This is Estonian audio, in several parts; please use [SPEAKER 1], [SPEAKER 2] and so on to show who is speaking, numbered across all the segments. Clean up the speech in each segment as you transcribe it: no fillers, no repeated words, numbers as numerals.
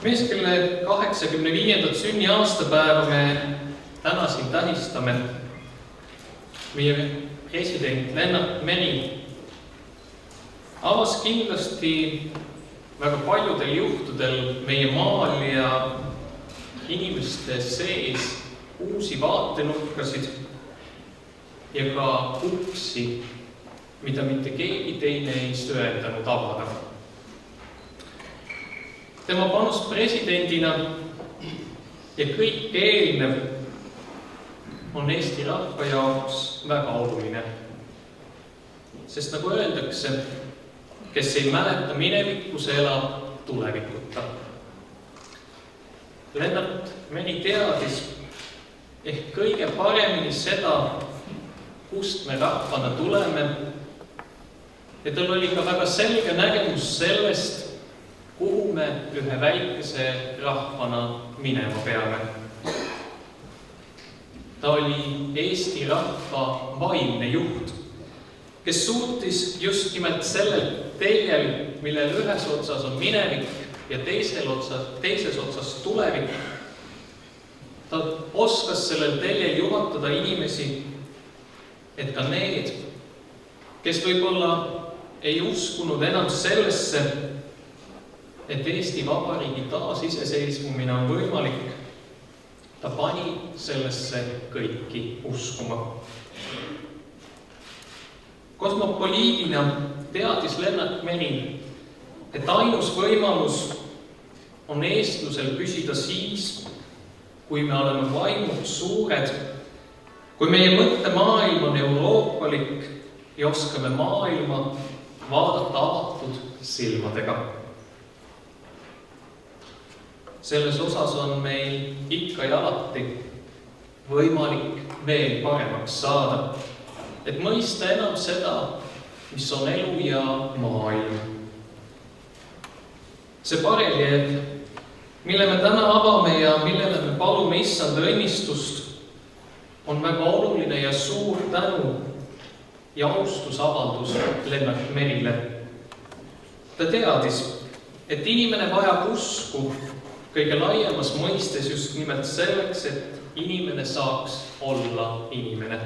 [SPEAKER 1] Mees, kelle 85. sünniaastapäeva me täna siin tähistame, meie president Lennart Meri avas kindlasti väga paljudel juhtudel meie maal ja inimeste sees uusi vaatenurkasid ja ka uksi, mida mitte keegi teine ei söandanud avada. Tema panus presidendina ja kõik eelnev on Eesti rahva jaoks väga oluline. Sest nagu öeldakse, kes ei mäleta minevikku, see elab tulevikuta. Lennart Meri teadis ehk kõige paremini seda, kust me rahvana tuleme, ja tal oli ka väga selge nägemus sellest, kuhu me ühe väikese rahvana minema peame. Ta oli Eesti rahva vaimne juht, kes suutis just nimelt sellel teljel, millel ühes otsas on minevik ja teises otsas tulevik. Ta oskas sellel teljel juhatada inimesi, et ka need, kes võib-olla ei uskunud enam sellesse, et Eesti Vabariigi taasiseseisvumine on võimalik, ta pani sellesse kõiki uskuma. Kosmopoliidina teadis Lennart Meri, et ainus võimalus on eestlusel püsida siis, kui me oleme vaimult suured, kui meie mõttemaailm on euroopalik ja oskame maailma vaadata avatud silmadega. Selles osas on meil ikka ja alati võimalik veel paremaks saada, et mõista enam seda, mis on elu ja maailm. See bareljeef, mille me täna avame ja millele me palume Issanda õnnistust, on väga oluline ja suur tänu ja austusavaldus Lennart Merile. Ta teadis, et inimene vajab usku kõige laiemas mõistes just nimelt selleks, et inimene saaks olla inimene.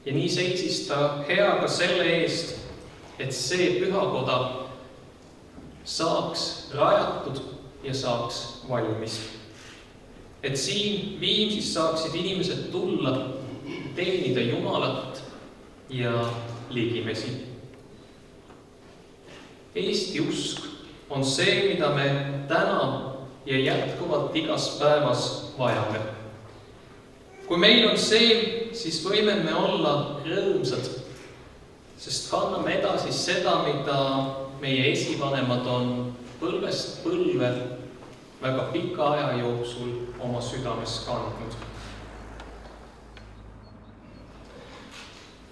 [SPEAKER 1] Ja nii seisis ta hea ka selle eest, et see pühakoda saaks rajatud ja saaks valmis. Et siin Viimsis saaksid inimesed tulla, teenida Jumalat ja ligimesi. Eesti usk on see, mida me täna ja jätkuvalt igas päevas vajame. Kui meil on see, siis võime me olla rõõmsad, sest kanname edasi seda, mida meie esivanemad on põlvest põlve väga pika aja jooksul oma südames kandnud.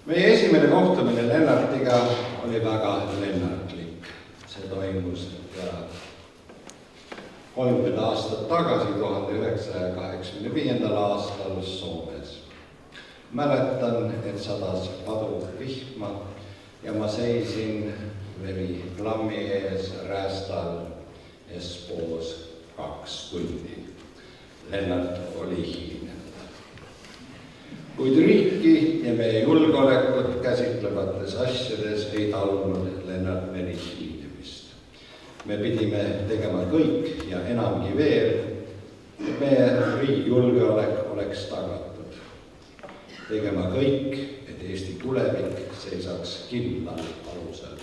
[SPEAKER 2] Meie esimene kohtumine Lennartiga oli väga lennartlik. See toimus 30 aastat tagasi, 1985. aastal Soomes. Mäletan, et sadas padu vihma ja ma seisin veriplammi ees räästal Espoos 2 tundi. Lennart oli hiinenud. Kuid riiki ja meie julgeolekut käsitlevates asjades ei talunud Lennart Meri hiinemist. Me pidime tegema kõik ja enamgi veel, et meie riigi julgeolek oleks tagatud. Tegema kõik, et Eesti tulevik seisaks kindlal alusel.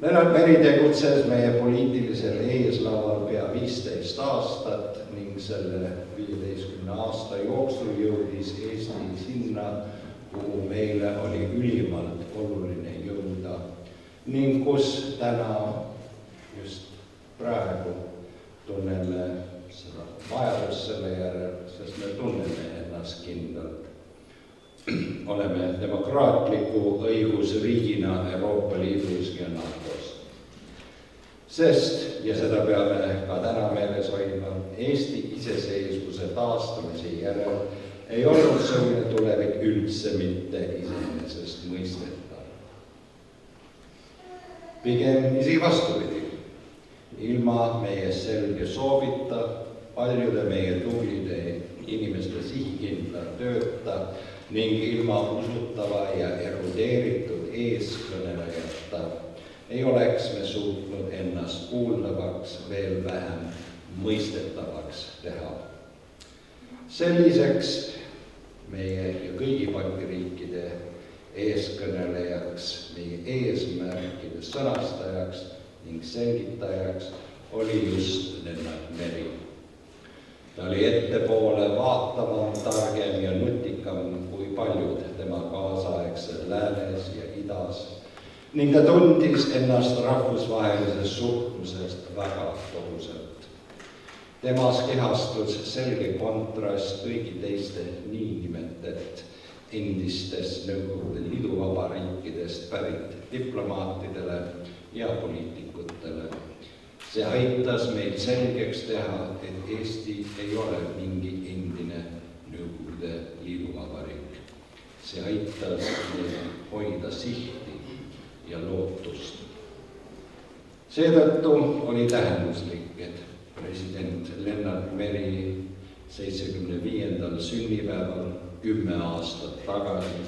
[SPEAKER 2] Lennart Meri tegutses meie poliitilisel eeslaual pea 15 aastat ning selle 15 aasta jooksul jõudis Eesti sinna, kuhu meile oli ülimalt oluline jõuda ning kus täna just praegu tunneme seda vajadust selle järel, sest me tunneme ennast kindlalt. Oleme demokraatliku õigusriigina Euroopa Liidus ja NATO-s. Sest, ja seda peame ka täna meeles hoidma, Eesti iseseisvuse taastamise järel ei olnud selline tulevik üldse mitte iseenesest mõistetav. Pigem isegi vastupidi. ilma meie selge soovita, paljude meie tublide inimeste sihikindla tööta ning ilma usutava ja erudeeritud eeskõnelejata ei oleks me suutnud ennast kuuldavaks, veel vähem mõistetavaks teha. Selliseks meie ja kõigi Balti riikide eeskõnelejaks, meie eesmärkide sõnastajaks ning selgitajaks oli just Lennart Meri. Ta oli ettepoole vaatavam, targem ja nutikam kui paljud tema kaasaegsed läänes ja idas ning ta tundis ennast rahvusvahelisest suhtlusest väga tõhusalt. Temas kehastus selge kontrast kõigi teiste niinimetatud endistest Nõukogude Liidu vabariikidest pärit diplomaatidele ja poliitikutele. See aitas meil selgeks teha, et Eesti ei ole mingi endine Nõukogude Liidu vabariik. See aitas meil hoida sihti ja lootust. Seetõttu oli tähenduslik, et president Lennart Meri 75. sünnipäeval 10 aastat tagasi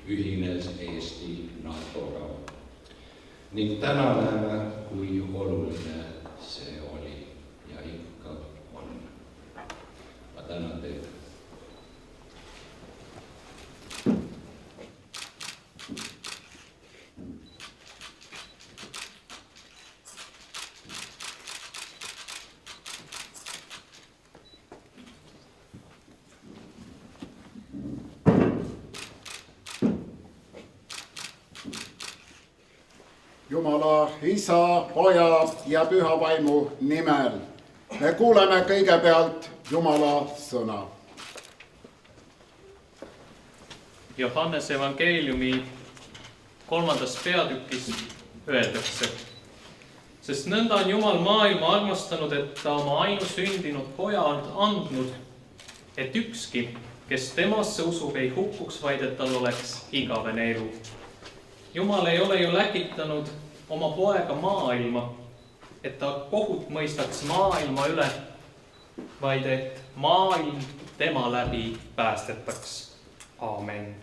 [SPEAKER 2] ühines Eesti NATO-ga. Ning täna näeme, kui oluline see oli ja ikka on. Ma tänan teid.
[SPEAKER 3] Jumala, Isa, Poja ja Püha Vaimu nimel me kuuleme kõigepealt Jumala sõna.
[SPEAKER 1] Johannese evangeeliumi 3. peatükis öeldakse, sest nõnda on Jumal maailma armastanud, et ta oma ainusündinud poja on andnud, et ükski, kes temasse usub, ei hukkuks, vaid et tal oleks igavene elu. Jumal ei ole ju läkitanud oma poega maailma, et ta kohut mõistaks maailma üle, vaid et maailm tema läbi päästetaks. Aamen.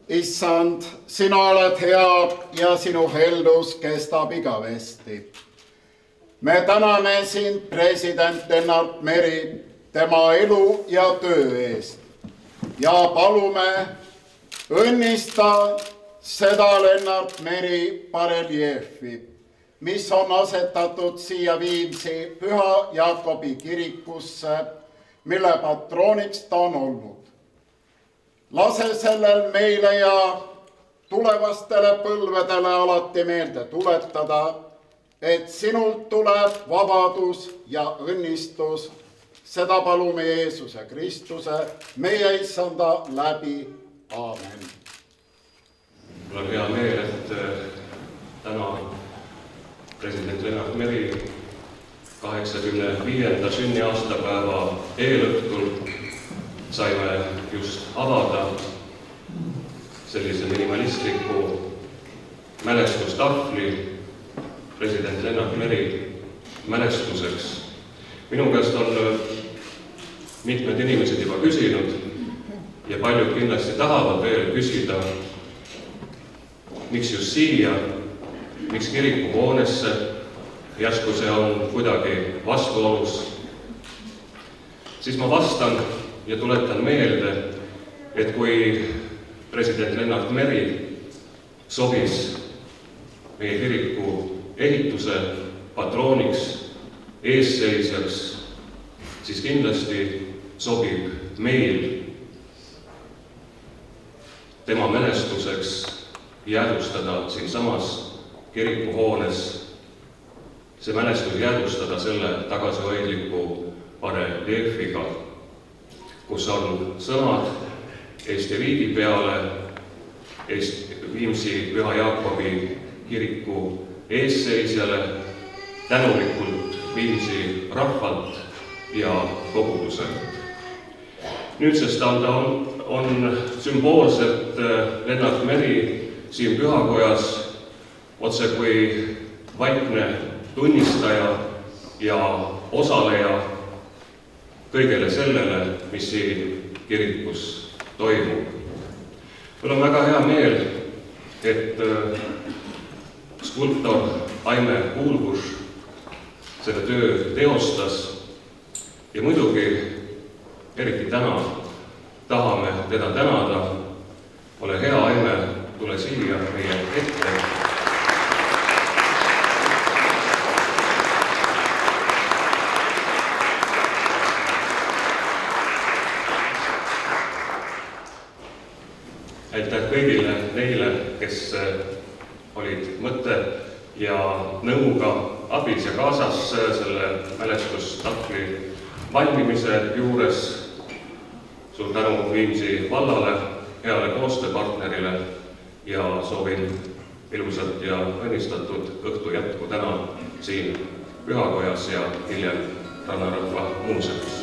[SPEAKER 3] Issand, sina oled hea ja sinu heldus kestab igavesti. Me täname sind president Lennart Meri tema elu ja töö eest ja palume õnnista seda Lennart Meri bareljeefi, mis on asetatud siia Viimsi Püha Jaakobi kirikusse, mille patrooniks ta on olnud. Lase sellel meile ja tulevastele põlvedele alati meelde tuletada, et sinult tuleb vabadus ja õnnistus. Seda palume Jeesuse Kristuse, meie issanda läbi. Aamen.
[SPEAKER 4] Mul on hea meel, et täna president Lennart Meri 85. sünniaastapäeva eelõhtul saime just avada sellise minimalistliku mälestustahvli president Lennart Meri mälestuseks. Minu käest on mitmed inimesed juba küsinud ja paljud kindlasti tahavad veel küsida, miks just siia, miks kirikuhoonesse, järsku see on kuidagi vastuolus. Siis ma vastan ja tuletan meelde, et kui president Lennart Meri sobis meie kiriku ehituse patrooniks, eesseisjaks, siis kindlasti sobib meil tema mälestuseks jäädvustada siinsamas kirikuhoones, see mälestus jäädvustada selle tagasihoidliku bareljeefiga, kus on sõnad Eesti riigi peale, Viimsi Püha Jaakobi kiriku eesseisjale, tänulikult Viimsi rahvalt ja koguduselt. Nüüdsest ta on sümboolselt Lennart Meri siin pühakojas otse kui vaikne tunnistaja ja osaleja kõigele sellele, mis siin kirikus toimub. Mul on väga hea meel, et skulptor Aime Kuulbuš selle töö teostas ja muidugi eriti täna tahame teda tänada. Ole hea, Aime, tule siia meie ette. Aitäh kõigile neile, kes olid mõtte ja nõuga abis ja kaasas selle mälestustahvli valmimise juures. Suur tänu Viimsi vallale, heale koostööpartnerile ja soovin ilusat ja õnnistatud õhtu jätku täna siin Pühakojas ja hiljem Rannarahva muuseumis.